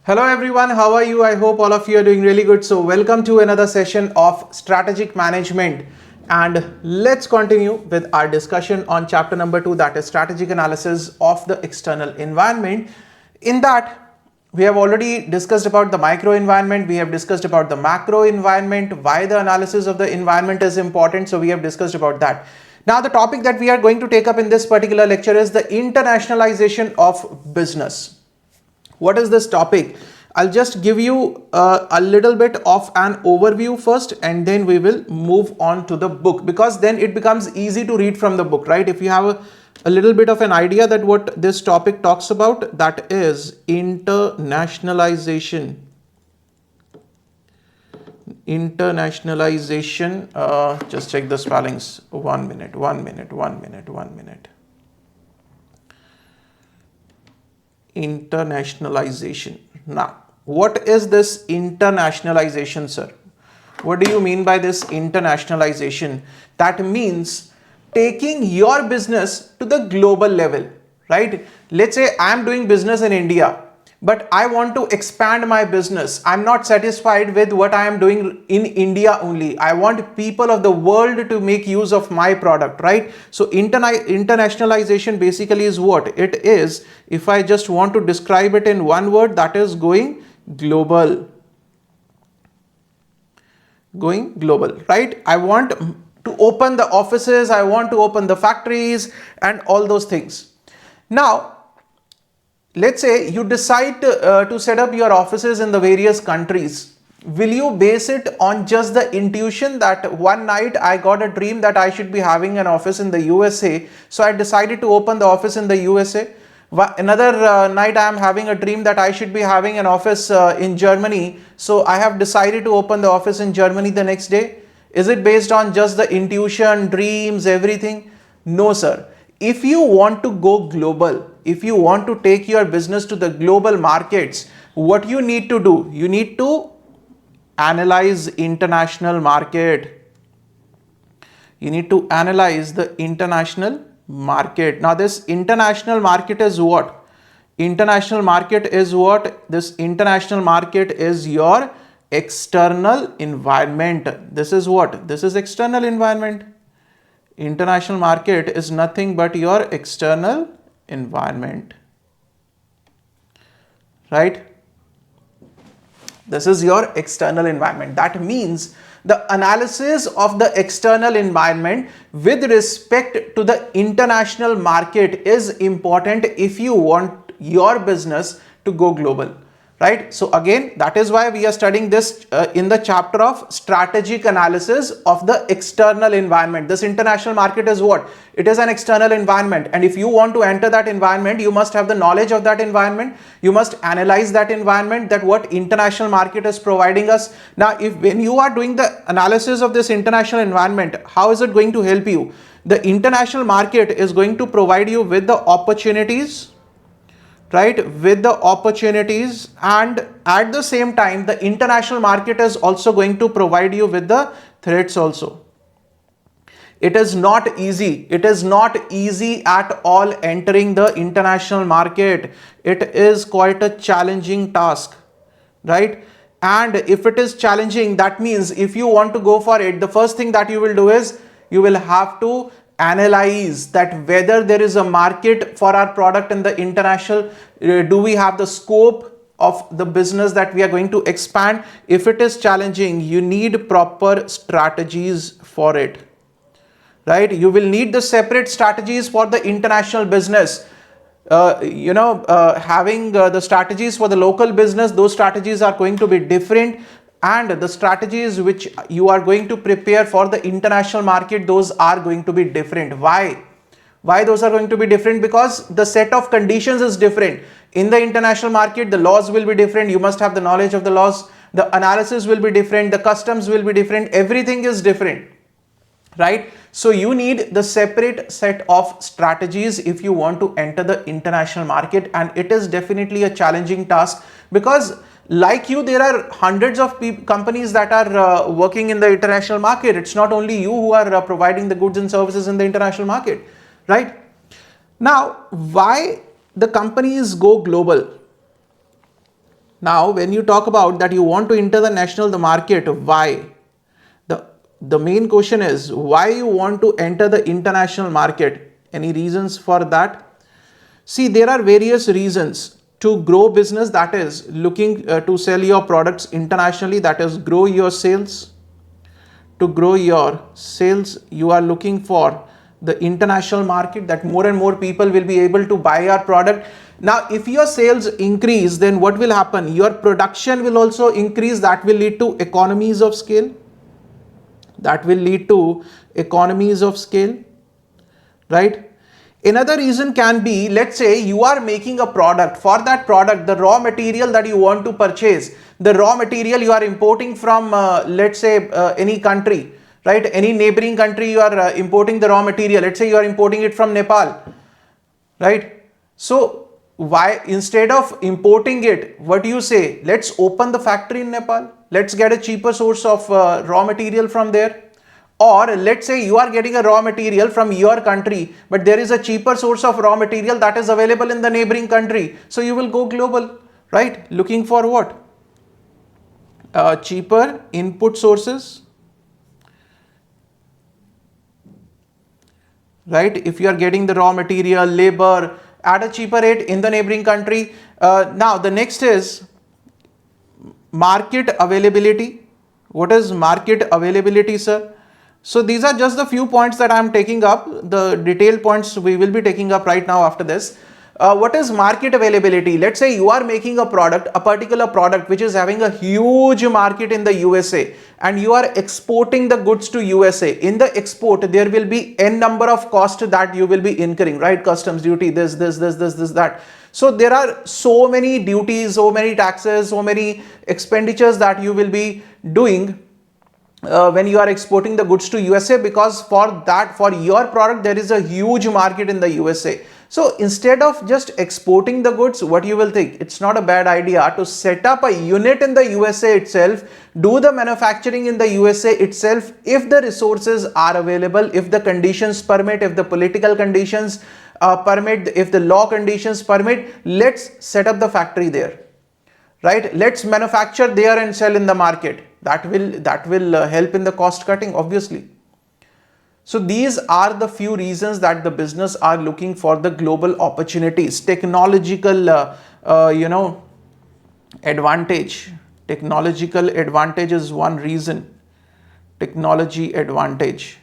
Hello everyone, how are you? I hope all of you are doing really good. So welcome to another session of strategic management, and let's continue with our discussion on chapter number 2, that is strategic analysis of the external environment. In that we have already discussed about the micro environment, we have discussed about the macro environment, why the analysis of the environment is important. So we have discussed about that. Now the topic that we are going to take up in this particular lecture is the internationalization of business. What is this topic? I'll just give you a little bit of an overview first, and then we will move on to the book, because then it becomes easy to read from the book, right? If you have a little bit of an idea that what this topic talks about, that is internationalization. Just check the spellings. 1 minute. Internationalization. Now, what is this internationalization, sir? What do you mean by this internationalization? That means taking your business to the global level, right? Let's say I am doing business in India, but I want to expand my business. I'm not satisfied with what I am doing in India only. I want people of the world to make use of my product, right? So internationalization basically is what it is. If I just want to describe it in one word, that is going global. Going global, right? I want to open the offices, I want to open the factories and all those things. Now, let's say you decide to set up your offices in the various countries. Will you base it on just the intuition that one night I got a dream that I should be having an office in the USA, so I decided to open the office in the USA? Another night I am having a dream that I should be having an office in Germany, so I have decided to open the office in Germany the next day. Is it based on just the intuition, dreams, everything? No, sir. If you want to go global, if you want to take your business to the global markets, what you need to do, you need to analyze international market. You need to analyze the international market. Now this international market is what? International market is what? This international market is your external environment. This is what? This is external environment. International market is nothing but your external environment, right? This is your external environment. That means the analysis of the external environment with respect to the international market is important if you want your business to go global, right? So again, that is why we are studying this in the chapter of strategic analysis of the external environment. This international market is what? It is an external environment, and if you want to enter that environment, you must have the knowledge of that environment. You must analyze that environment, that what international market is providing us. Now, when you are doing the analysis of this international environment, how is it going to help you? The international market is going to provide you with the opportunities, right? With the opportunities, and at the same time the international market is also going to provide you with the threats also. It is not easy. It is not easy at all entering the international market. It is quite a challenging task, right? And if it is challenging, that means if you want to go for it, the first thing that you will do is you will have to analyze that whether there is a market for our product in the international, do we have the scope of the business that we are going to expand. If it is challenging, you need proper strategies for it, right? You will need the separate strategies for the international business. Having the strategies for the local business, those strategies are going to be different, and the strategies which you are going to prepare for the international market, those are going to be different. Why those are going to be different? Because the set of conditions is different. In the international market, the laws will be different. You must have the knowledge of the laws. The analysis will be different. The customs will be different. Everything is different, right? So you need the separate set of strategies if you want to enter the international market, and it is definitely a challenging task, because like you, there are hundreds of companies that are working in the international market. It's not only you who are providing the goods and services in the international market, right? Now, why the companies go global? Now, when you talk about that you want to enter the national market, why? The main question is why you want to enter the international market. Any reasons for that? See, there are various reasons to grow business, that is looking to sell your products internationally, that is grow your sales. To grow your sales, you are looking for the international market, that more and more people will be able to buy your product. Now, if your sales increase, then what will happen? Your production will also increase. That will lead to economies of scale. That will lead to economies of scale, right? Another reason can be, let's say you are making a product. For that product, the raw material that you want to purchase, the raw material you are importing from, let's say any country, right? Any neighboring country, you are importing the raw material. Let's say you are importing it from Nepal, right? So why, instead of importing it, what do you say? Let's open the factory in Nepal. Let's get a cheaper source of raw material from there. Or let's say you are getting a raw material from your country, but there is a cheaper source of raw material that is available in the neighboring country. So you will go global, right? Looking for what? Cheaper input sources, right? If you are getting the raw material, labor at a cheaper rate in the neighboring country. Now the next is market availability. What is market availability, sir? So these are just the few points that I am taking up. The detailed points we will be taking up right now after this. What is market availability? Let's say you are making a product, a particular product which is having a huge market in the USA, and you are exporting the goods to USA. In the export, there will be n number of costs that you will be incurring, right? Customs duty, this, that. So there are so many duties, so many taxes, so many expenditures that you will be doing when you are exporting the goods to USA, because for your product there is a huge market in the USA. So instead of just exporting the goods, what you will think? It's not a bad idea to set up a unit in the USA itself, do the manufacturing in the USA itself, if the resources are available, if the conditions permit, if the political conditions permit, if the law conditions permit. Let's set up the factory there, right? Let's manufacture there and sell in the market. That will help in the cost cutting, obviously. So these are the few reasons that the business are looking for the global opportunities. Technological advantage. Technological advantage is one reason. Technology advantage,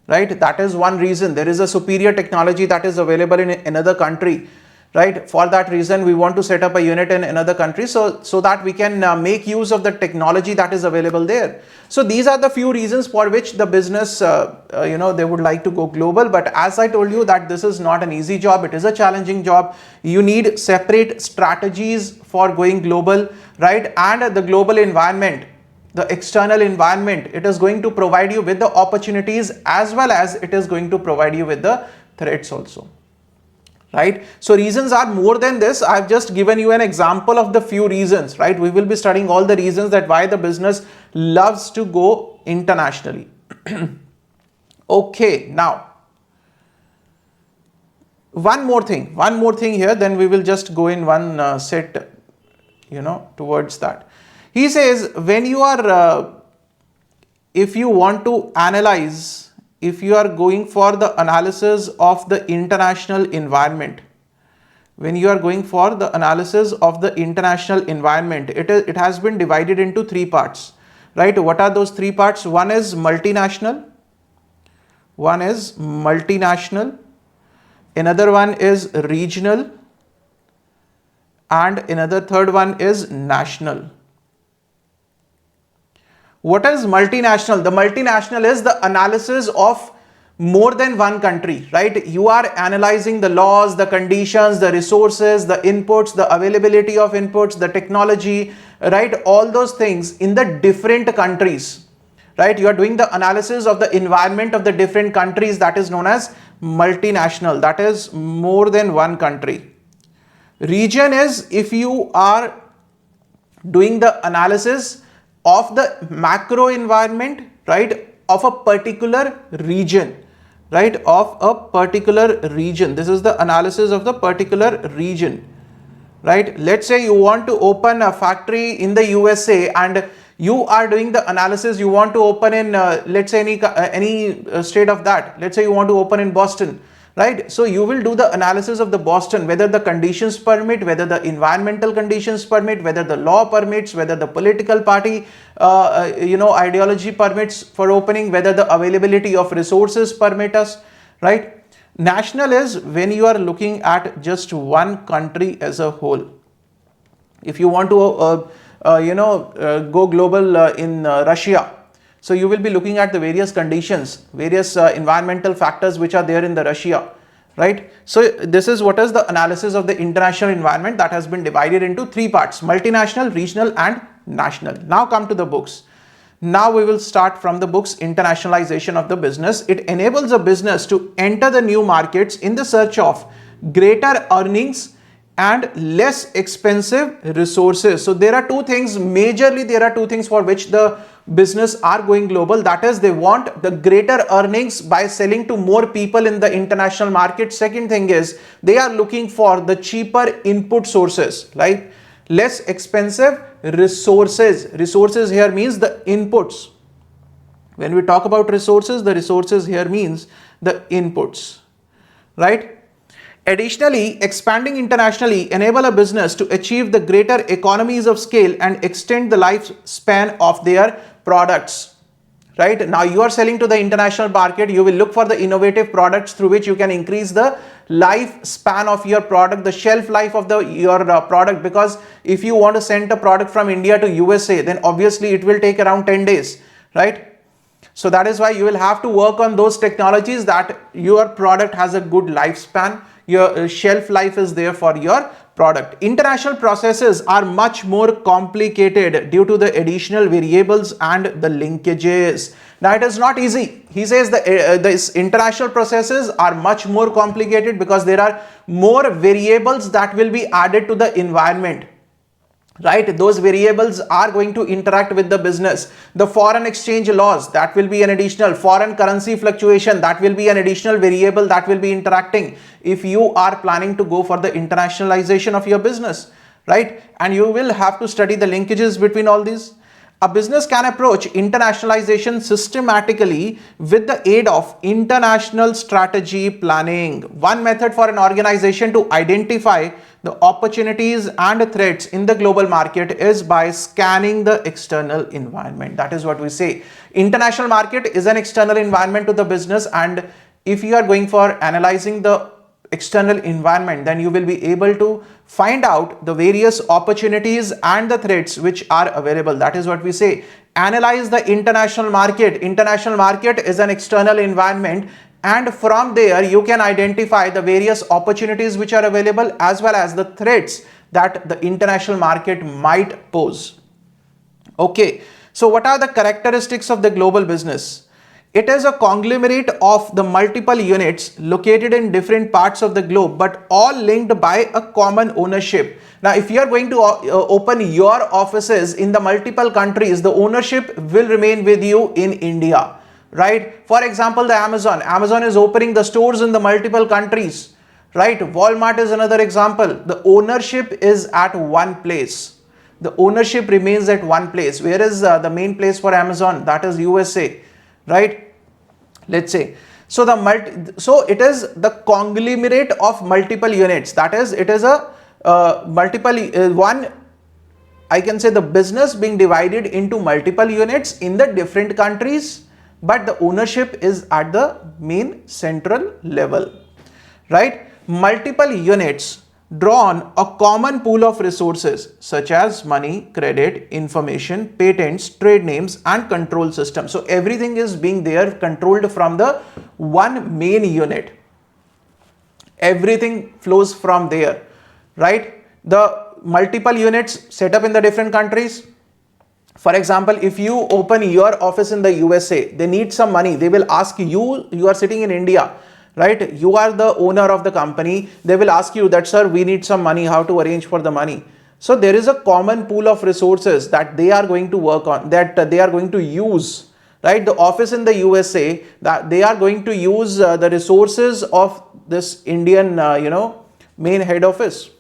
right? That is one reason. There is a superior technology that is available in another country, right? For that reason, we want to set up a unit in another country so that we can make use of the technology that is available there. So these are the few reasons for which the business, they would like to go global. But as I told you that this is not an easy job. It is a challenging job. You need separate strategies for going global, right? And the global environment, the external environment, it is going to provide you with the opportunities as well as it is going to provide you with the threats also. Right? So reasons are more than this. I've just given you an example of the few reasons, right? We will be studying all the reasons that why the business loves to go internationally. Okay, now one more thing here, then we will just go in one set, towards that. He says, when you are, if you want to analyze, if you are going for the analysis of the international environment, when you are going for the analysis of the international environment, it has been divided into three parts, right? What are those three parts? One is multinational, another one is regional, and another third one is national. What is multinational? The multinational is the analysis of more than one country, right? You are analyzing the laws, the conditions, the resources, the inputs, the availability of inputs, the technology, right? All those things in the different countries, right? You are doing the analysis of the environment of the different countries. That is known as multinational. That is more than one country. Region is if you are doing the analysis of the macro environment, right, of a particular region, right, of a particular region. This is the analysis of the particular region, right? Let's say you want to open a factory in the USA and you are doing the analysis. You want to open in let's say any state of that. Let's say you want to open in Boston, right? So you will do the analysis of the Boston, whether the conditions permit, whether the environmental conditions permit, whether the law permits, whether the political party ideology permits for opening, whether the availability of resources permit us, right? National is when you are looking at just one country as a whole. If you want to go global in Russia, so you will be looking at the various conditions, various environmental factors which are there in the Russia, right? So this is what is the analysis of the international environment that has been divided into three parts: multinational, regional and national. Now come to the books. Now we will start from the books. Internationalization of the business. It enables a business to enter the new markets in the search of greater earnings and less expensive resources. So there are two things, majorly there are two things for which the business are going global. That is, they want the greater earnings by selling to more people in the international market. Second thing is they are looking for the cheaper input sources, like less expensive resources. Resources here means the inputs. When we talk about resources, the resources here means the inputs, right? Additionally, expanding internationally enable a business to achieve the greater economies of scale and extend the lifespan of their products, right? Now you are selling to the international market, you will look for the innovative products through which you can increase the lifespan of your product, the shelf life of your product, because if you want to send a product from India to USA, then obviously it will take around 10 days, right? So that is why you will have to work on those technologies that your product has a good lifespan, your shelf life is there for your product. International processes are much more complicated due to the additional variables and the linkages. Now it is not easy. He says these international processes are much more complicated because there are more variables that will be added to the environment, right? Those variables are going to interact with the business. The foreign exchange laws, that will be an additional. Foreign currency fluctuation, that will be an additional variable that will be interacting if you are planning to go for the internationalization of your business, right? And you will have to study the linkages between all these. A business can approach internationalization systematically with the aid of international strategy planning. One method for an organization to identify the opportunities and threats in the global market is by scanning the external environment. That is what we say. International market is an external environment to the business, and if you are going for analyzing the external environment, then you will be able to find out the various opportunities and the threats which are available. That is what we say. Analyze the international market. International market is an external environment, and from there you can identify the various opportunities which are available as well as the threats that the international market might pose. Okay, so what are the characteristics of the global business? It is a conglomerate of the multiple units located in different parts of the globe, but all linked by a common ownership. Now, if you are going to open your offices in the multiple countries, the ownership will remain with you in India, right? For example, the Amazon is opening the stores in the multiple countries, right? Walmart is another example. The ownership is at one place. The ownership remains at one place. Where is the main place for Amazon? That is USA, right? Let's say. So it is the conglomerate of multiple units. That is, it is a I can say the business being divided into multiple units in the different countries, but the ownership is at the main central level, right? Multiple units drawn a common pool of resources such as money, credit, information, patents, trade names and control system. So everything is being there controlled from the one main unit. Everything flows from there, right? The multiple units set up in the different countries. For example, if you open your office in the USA, they need some money. They will ask you, you are sitting in India, right? You are the owner of the company. They will ask you that, sir, we need some money, how to arrange for the money. So there is a common pool of resources that they are going to work on, that they are going to use, right? The office in the USA, that they are going to use the resources of this Indian, main head office.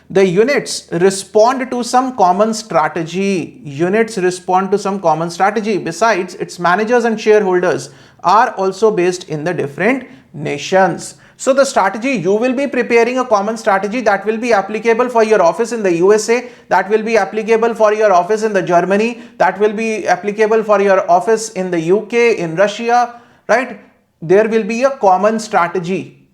The units respond to some common strategy. Units respond to some common strategy. Besides, its managers and shareholders are also based in the different nations. So the strategy, you will be preparing a common strategy that will be applicable for your office in the USA, that will be applicable for your office in the Germany, that will be applicable for your office in the UK, in Russia, right? There will be a common strategy.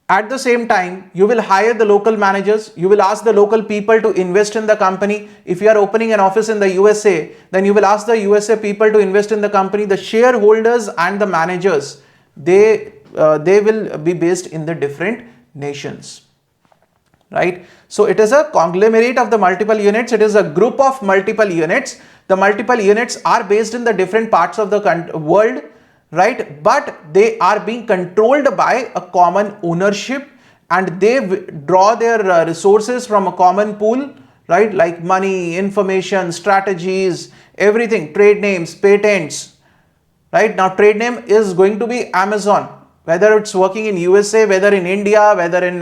At the same time, you will hire the local managers, you will ask the local people to invest in the company. If you are opening an office in the USA, then you will ask the USA people to invest in the company. The shareholders and the managers, they will be based in the different nations, right? So it is a conglomerate of the multiple units. It is a group of multiple units. The multiple units are based in the different parts of the world, right? But they are being controlled by a common ownership, and they draw their resources from a common pool, right? Like money, information, strategies, everything, trade names, patents, right? Now trade name is going to be Amazon. Whether it's working in USA, whether in India, whether in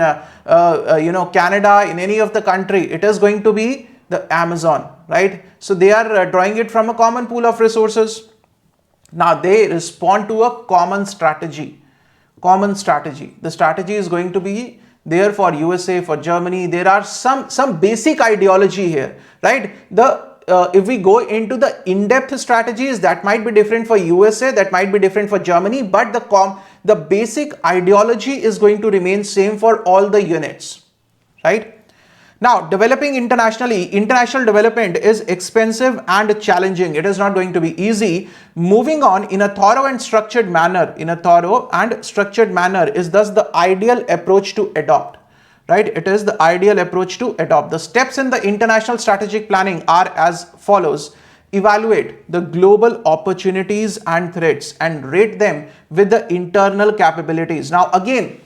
Canada, in any of the country, it is going to be the Amazon, right? So they are drawing it from a common pool of resources. Now they respond to a common strategy. Common strategy. The strategy is going to be there for USA, for Germany. There are some basic ideology here, right? If we go into the in-depth strategies, that might be different for USA, that might be different for Germany, but the basic ideology is going to remain same for all the units, right? Now, developing internationally, international development is expensive and challenging. It is not going to be easy. Moving on in a thorough and structured manner, is thus the ideal approach to adopt. Right? It is the ideal approach to adopt. The steps in the international strategic planning are as follows. Evaluate the global opportunities and threats and rate them with the internal capabilities. Now again,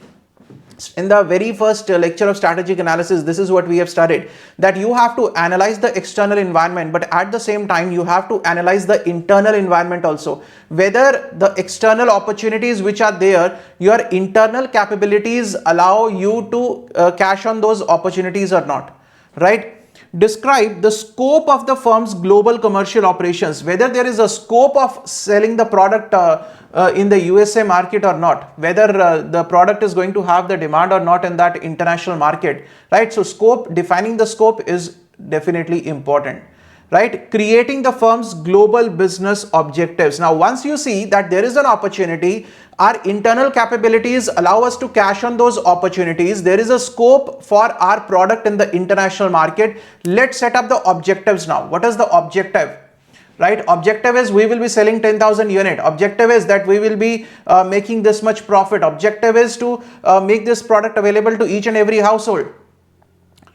in the very first lecture of strategic analysis, this is what we have studied, that you have to analyze the external environment, but at the same time you have to analyze the internal environment also, whether the external opportunities which are there, your internal capabilities allow you to cash on those opportunities or not, right? Describe the scope of the firm's global commercial operations, whether there is a scope of selling the product in the USA market or not, whether the product is going to have the demand or not in that international market, right? So scope, defining the scope is definitely important, right? Creating the firm's global business objectives. Now once you see that there is an opportunity, our internal capabilities allow us to cash on those opportunities, there is a scope for our product in the international market, let's set up the objectives now. What is the objective? Right? Objective is we will be selling 10,000 unit. Objective is that we will be making this much profit. Objective is to make this product available to each and every household,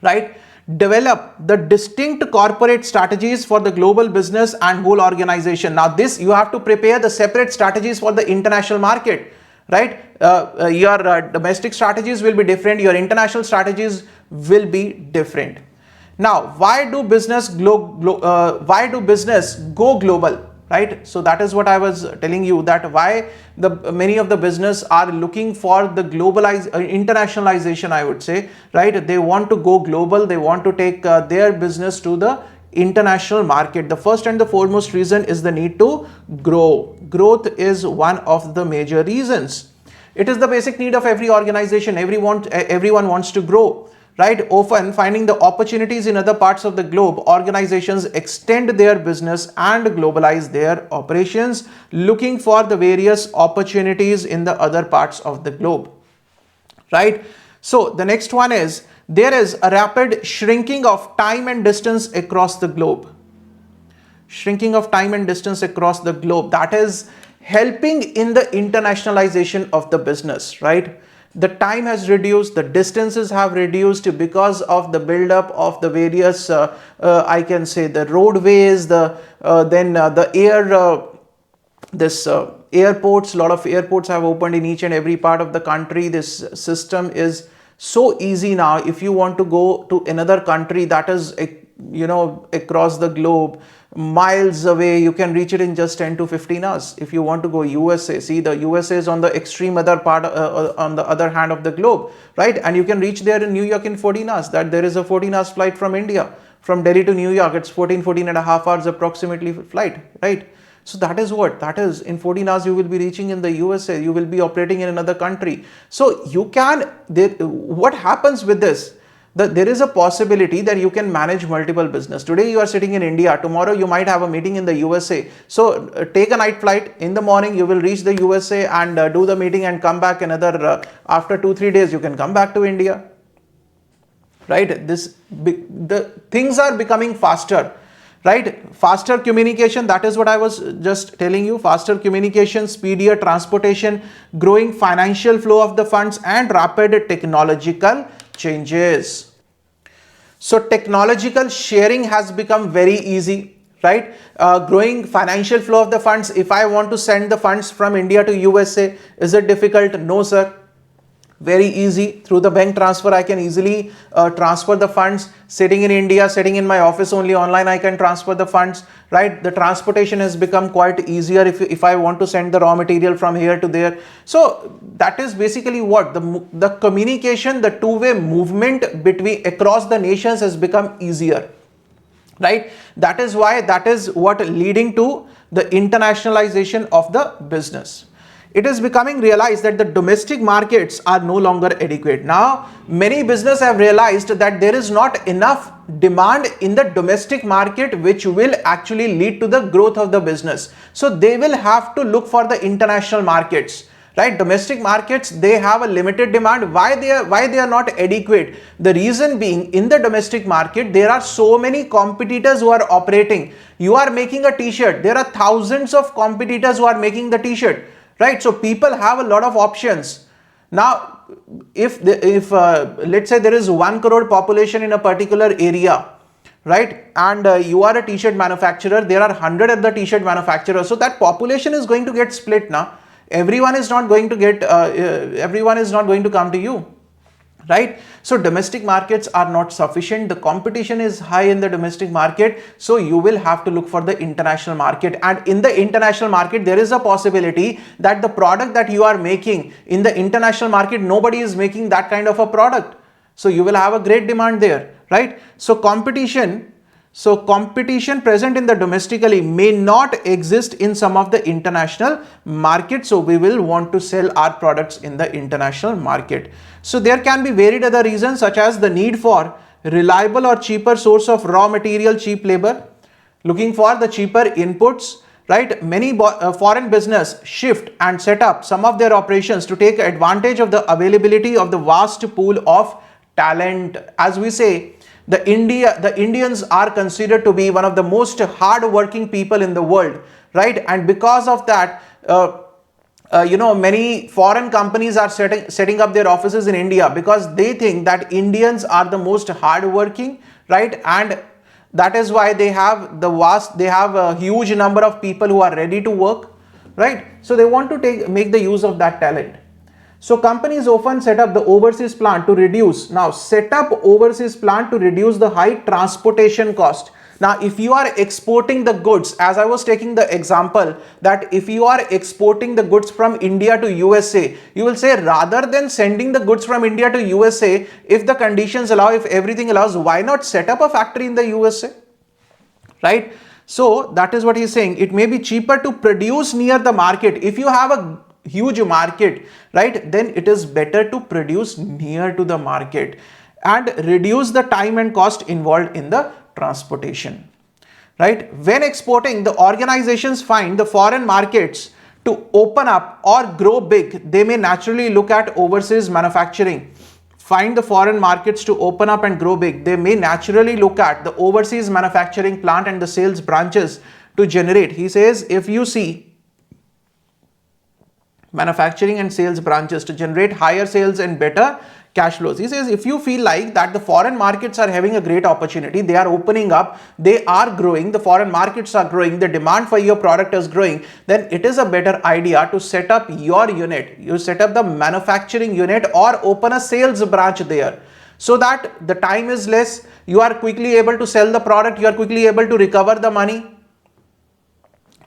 right? Develop the distinct corporate strategies for the global business and whole organization. Now this, you have to prepare the separate strategies for the international market, right? Your domestic strategies will be different, your international strategies will be different. Now, why do business go global? Right? So that is what I was telling you, that why many of the business are looking for the internationalization, I would say, right? They want to go global. They want to take their business to the international market. The first and the foremost reason is the need to grow. Growth is one of the major reasons. It is the basic need of every organization. Everyone wants to grow. Right? Often finding the opportunities in other parts of the globe, organizations extend their business and globalize their operations, looking for the various opportunities in the other parts of the globe. Right? So the next one is, there is a rapid shrinking of time and distance across the globe. Shrinking of time and distance across the globe, that is helping in the internationalization of the business, right? The time has reduced, the distances have reduced because of the build-up of the various, I can say, the roadways, the airports. A lot of airports have opened in each and every part of the country. This system is so easy now. If you want to go to another country, that is across the globe, miles away. You can reach it in just 10 to 15 hours. If you want to go USA, see, the USA is on the extreme other part, on the other hand of the globe, right? And you can reach there in New York in 14 hours. That there is a 14 hours flight from India, from Delhi to New York. It's 14 and a half hours approximately flight, right? So that is in 14 hours you will be reaching in the USA. You will be operating in another country. So you can, what happens with this? There is a possibility that you can manage multiple business. Today you are sitting in India, tomorrow you might have a meeting in the USA. So take a night flight. In the morning you will reach the USA and do the meeting and come back another, after 2-3 days you can come back to India, right? The things are becoming faster, right? Faster communication, that is what I was just telling you. Faster communication, speedier transportation, growing financial flow of the funds, and rapid technological changes. So technological sharing has become very easy, right? Growing financial flow of the funds. If I want to send the funds from India to USA, is it difficult? No, sir. Very easy. Through the bank transfer, I can easily transfer the funds. Sitting in India, sitting in my office only, online I can transfer the funds, right? The transportation has become quite easier if I want to send the raw material from here to there. So that is basically what the communication, the two-way movement across the nations has become easier, right? That is what leading to the internationalization of the business. It is becoming realized that the domestic markets are no longer adequate. Now, many businesses have realized that there is not enough demand in the domestic market, which will actually lead to the growth of the business. So they will have to look for the international markets, right? Domestic markets, they have a limited demand. Why they are not adequate? The reason being, in the domestic market, there are so many competitors who are operating. You are making a t-shirt. There are thousands of competitors who are making the t-shirt, right? So people have a lot of options. Now, if let's say there is 1 crore population in a particular area, right? And you are a t-shirt manufacturer, there are 100 other t-shirt manufacturers. So that population is going to get split now. Everyone is not going to come to you, right? So domestic markets are not sufficient. The competition is high in the domestic market. So you will have to look for the international market. And in the international market, there is a possibility that the product that you are making in the international market, nobody is making that kind of a product. So you will have a great demand there, right? So competition present in the domestically may not exist in some of the international markets. So we will want to sell our products in the international market. So there can be varied other reasons, such as the need for reliable or cheaper source of raw material, cheap labor, looking for the cheaper inputs, right? Many foreign business shift and set up some of their operations to take advantage of the availability of the vast pool of talent. As we say, the Indians are considered to be one of the most hard-working people in the world, right? And because of that, many foreign companies are setting up their offices in India, because they think that Indians are the most hard-working, right? And that is why they have a huge number of people who are ready to work, right? So they want to make the use of that talent. So companies often set up the overseas plant to reduce the high transportation cost. Now, if you are exporting the goods, as I was taking the example, that if you are exporting the goods from India to USA, you will say, rather than sending the goods from India to USA, if the conditions allow, if everything allows, why not set up a factory in the USA, right? So that is what he's saying. It may be cheaper to produce near the market. If you have a huge market, right, then it is better to produce near to the market and reduce the time and cost involved in the transportation, right? When exporting, the organizations find the foreign markets to open up or grow big, they may naturally look at overseas manufacturing. Find the foreign markets to open up and grow big, they may naturally look at the overseas manufacturing plant and the sales branches to generate. He says, if you see manufacturing and sales branches to generate higher sales and better cash flows. He says, if you feel like that the foreign markets are having a great opportunity, they are opening up, they are growing, the foreign markets are growing, the demand for your product is growing, then it is a better idea to set up your unit. You set up the manufacturing unit or open a sales branch there. so that the time is less, you are quickly able to sell the product, you are quickly able to recover the money,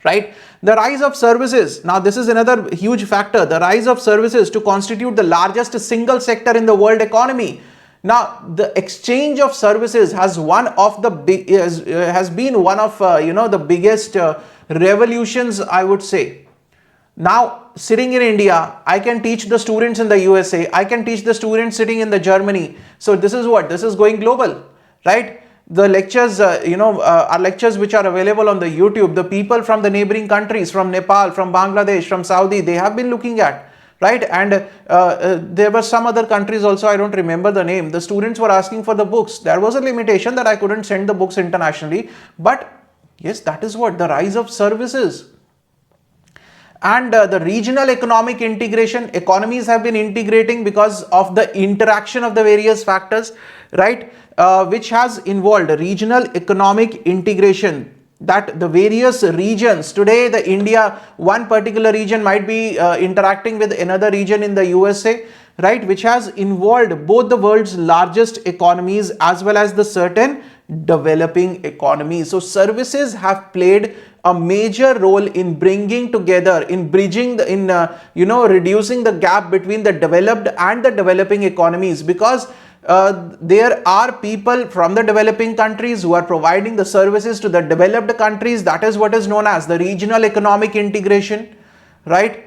right? The rise of services. Now this is another huge factor, the rise of services to constitute the largest single sector in the world economy. Now the exchange of services has one of the big has been one of the biggest revolutions, I would say. Now sitting in India, I can teach the students in the USA, I can teach the students sitting in the Germany. So this is what, this is going global, right? The lectures, are lectures which are available on the YouTube. The people from the neighboring countries, from Nepal, from Bangladesh, from Saudi, they have been looking at, right? And there were some other countries also, I don't remember the name. The students were asking for the books. There was a limitation that I couldn't send the books internationally. But yes, that is what, the rise of services. And the regional economic integration, economies have been integrating because of the interaction of the various factors, right? Which has involved regional economic integration, that the various regions, today the India, one particular region might be interacting with another region in the USA, right? Which has involved both the world's largest economies as well as the certain developing economies. So services have played a major role in bringing together, in bridging the, reducing the gap between the developed and the developing economies, because there are people from the developing countries who are providing the services to the developed countries. That is what is known as the regional economic integration, right?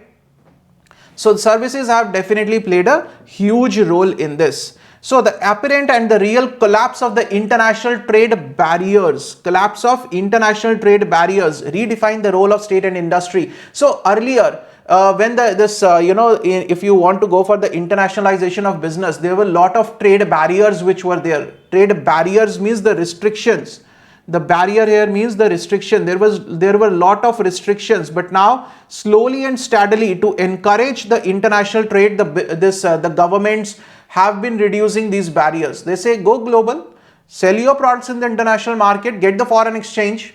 So services have definitely played a huge role in this. So the apparent and the real collapse of the international trade barriers, redefine the role of state and industry. So earlier, when if you want to go for the internationalization of business, there were a lot of trade barriers which were there. Trade barriers means the restrictions. The barrier here means the restriction. There were a lot of restrictions, but now slowly and steadily, to encourage the international trade, the governments have been reducing these barriers. They say go global, sell your products in the international market, get the foreign exchange,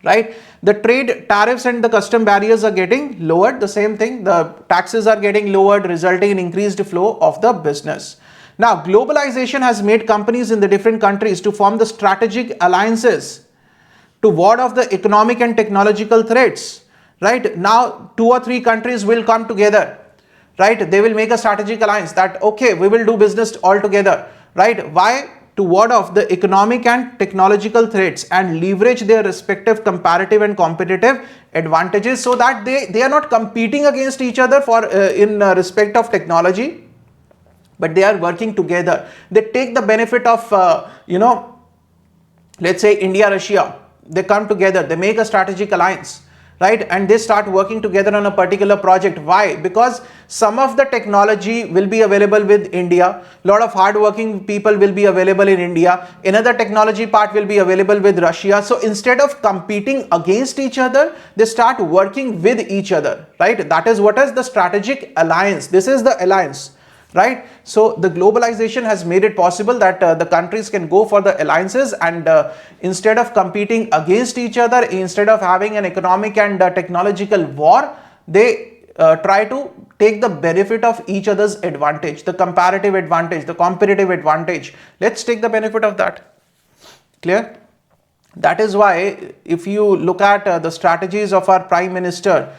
right? The trade tariffs and the custom barriers are getting lowered. The same thing, the taxes are getting lowered, resulting in increased flow of the business. Now, globalization has made companies in the different countries to form the strategic alliances to ward off the economic and technological threats, right? Now, 2 or 3 countries will come together, right? They will make a strategic alliance that, okay, we will do business all together, right? Why? To ward off the economic and technological threats and leverage their respective comparative and competitive advantages, so that they are not competing against each other for in respect of technology, but they are working together. They take the benefit of, let's say India, Russia, they come together, they make a strategic alliance, right? And they start working together on a particular project. Why? Because some of the technology will be available with India, a lot of hardworking people will be available in India, another technology part will be available with Russia. So instead of competing against each other, they start working with each other, right? That is what is the strategic alliance. This is the alliance, right? So the globalization has made it possible that the countries can go for the alliances, and instead of competing against each other, instead of having an economic and technological war, they try to take the benefit of each other's advantage, the comparative advantage, the competitive advantage. Let's take the benefit of that. Clear? That is why if you look at the strategies of our Prime Minister,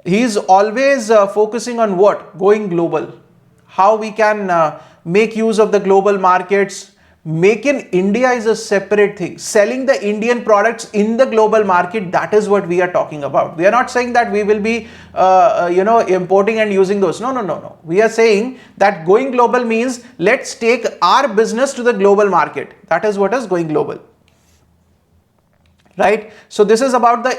he is always focusing on what? Going global. How we can make use of the global markets. Make in India is a separate thing. Selling the Indian products in the global market, that is what we are talking about. We are not saying that we will be importing and using those. No. We are saying that going global means let's take our business to the global market. That is what is going global, right? So this is about the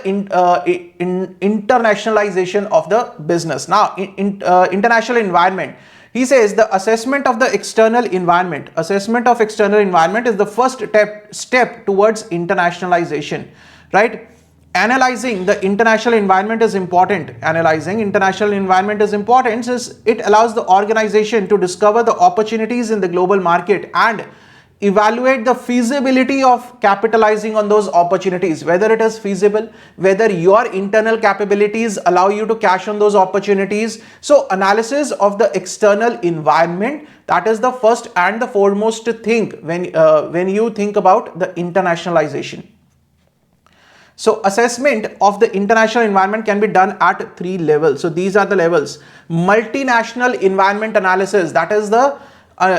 internationalization of the business. Now, international environment. He says the assessment of the external environment. Assessment of external environment is the first step towards internationalization, right? Analyzing the international environment is important. Analyzing international environment is important since it allows the organization to discover the opportunities in the global market and evaluate the feasibility of capitalizing on those opportunities, whether it is feasible, whether your internal capabilities allow you to cash on those opportunities. So analysis of the external environment, that is the first and the foremost thing when you think about the internationalization. So assessment of the international environment can be done at 3 levels. So these are the levels. Multinational environment analysis, that is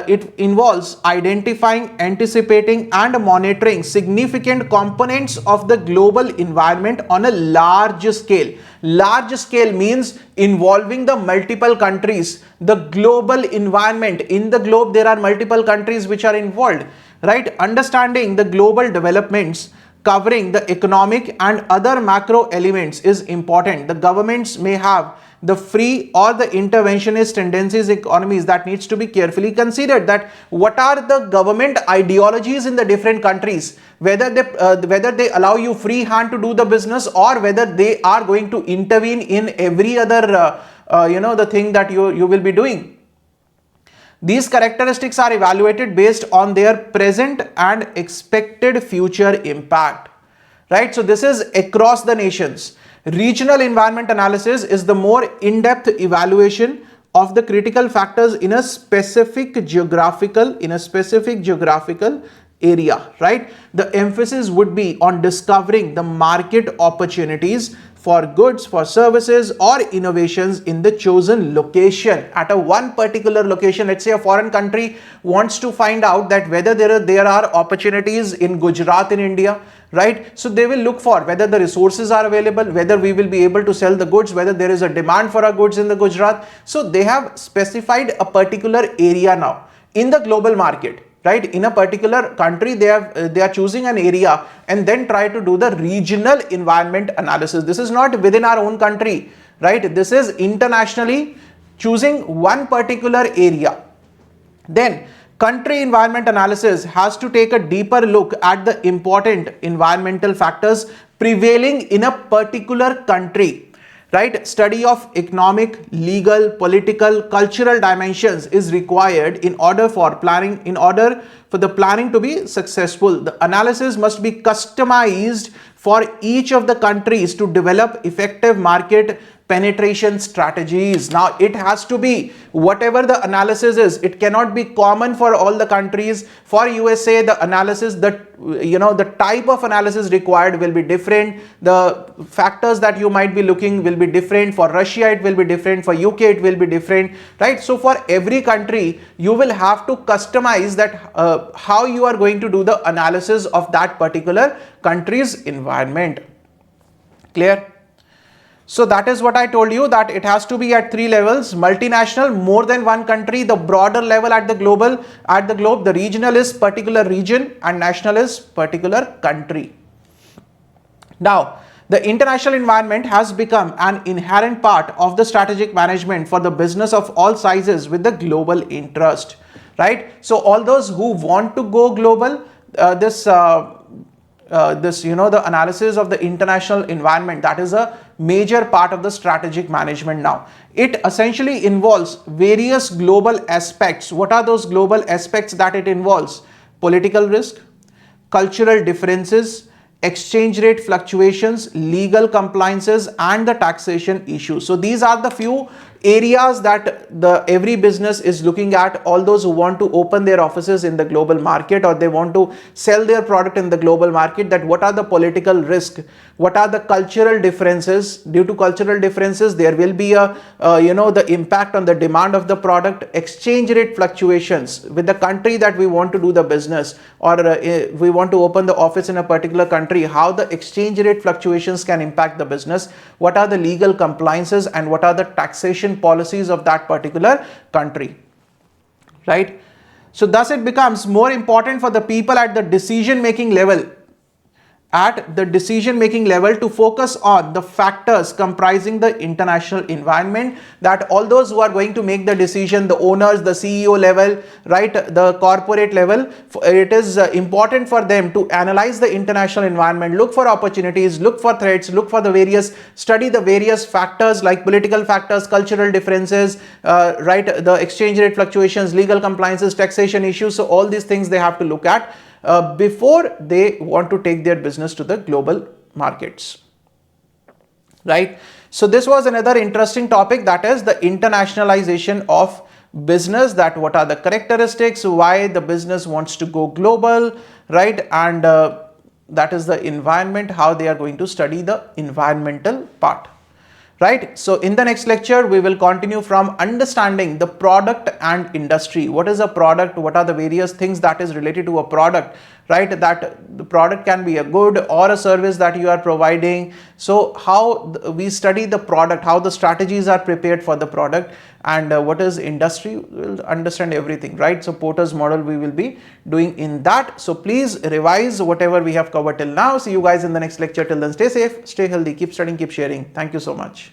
it involves identifying, anticipating and monitoring significant components of the global environment on a large scale. Large scale means involving the multiple countries. The global environment, in the globe there are multiple countries which are involved, right? Understanding the global developments covering the economic and other macro elements is important. The governments may have the free or the interventionist tendencies economies that needs to be carefully considered, that what are the government ideologies in the different countries, whether they allow you free hand to do the business or whether they are going to intervene in every other the thing that you will be doing. These characteristics are evaluated based on their present and expected future impact, right? So this is across the nations. Regional environment analysis is the more in-depth evaluation of the critical factors in a specific geographical area, right? The emphasis would be on discovering the market opportunities for goods, for services or innovations in the chosen location. At a one particular location, let's say a foreign country wants to find out that whether there are opportunities in Gujarat in India, right? So they will look for whether the resources are available, whether we will be able to sell the goods, whether there is a demand for our goods in the Gujarat. So they have specified a particular area now in the global market, right? In a particular country, they are choosing an area and then try to do the regional environment analysis. This is not within our own country, right? This is internationally choosing one particular area. Then country environment analysis has to take a deeper look at the important environmental factors prevailing in a particular country, right? Study of economic, legal, political, cultural dimensions is required in order for the planning to be successful. The analysis must be customized for each of the countries to develop effective market penetration strategies. Now it has to be whatever the analysis is, it cannot be common for all the countries. For USA, the analysis, the type of analysis required will be different. The factors that you might be looking will be different. For Russia, it will be different. For UK, it will be different, right? So for every country, you will have to customize that how you are going to do the analysis of that particular country's environment. Clear? So that is what I told you, that it has to be at 3 levels: multinational, more than one country; the broader level at the globe; the regional is particular region, and national is particular country. Now, the international environment has become an inherent part of the strategic management for the business of all sizes with the global interest, right? So all those who want to go global, the analysis of the international environment, that is a major part of the strategic management now. It essentially involves various global aspects. What are those global aspects that it involves? Political risk, cultural differences, exchange rate fluctuations, legal compliances, and the taxation issues. So these are the few areas that every business is looking at. All those who want to open their offices in the global market, or they want to sell their product in the global market, that what are the political risk, what are the cultural differences. Due to cultural differences, there will be the impact on the demand of the product. Exchange rate fluctuations with the country that we want to do the business, or we want to open the office in a particular country, how the exchange rate fluctuations can impact the business. What are the legal compliances and what are the taxation policies of that particular country, right? So thus it becomes more important for the people at the decision making level at the decision making level to focus on the factors comprising the international environment, that all those who are going to make the decision, the owners, the CEO level, right, the corporate level, it is important for them to analyze the international environment, look for opportunities, look for threats, look for the various, study the various factors like political factors, cultural differences, right, the exchange rate fluctuations, legal compliances, taxation issues. So all these things they have to look at before they want to take their business to the global markets, right? So this was another interesting topic, that is the internationalization of business, that what are the characteristics, why the business wants to go global, right? And that is the environment, how they are going to study the environmental part. Right. So in the next lecture, we will continue from understanding the product and industry. What is a product? What are the various things that is related to a product, right? That the product can be a good or a service that you are providing. So how we study the product, how the strategies are prepared for the product, and what is industry, we'll understand everything, right? So Porter's model we will be doing in that. So please revise whatever we have covered till now. See you guys in the next lecture. Till then, stay safe, stay healthy, keep studying, keep sharing. Thank you so much.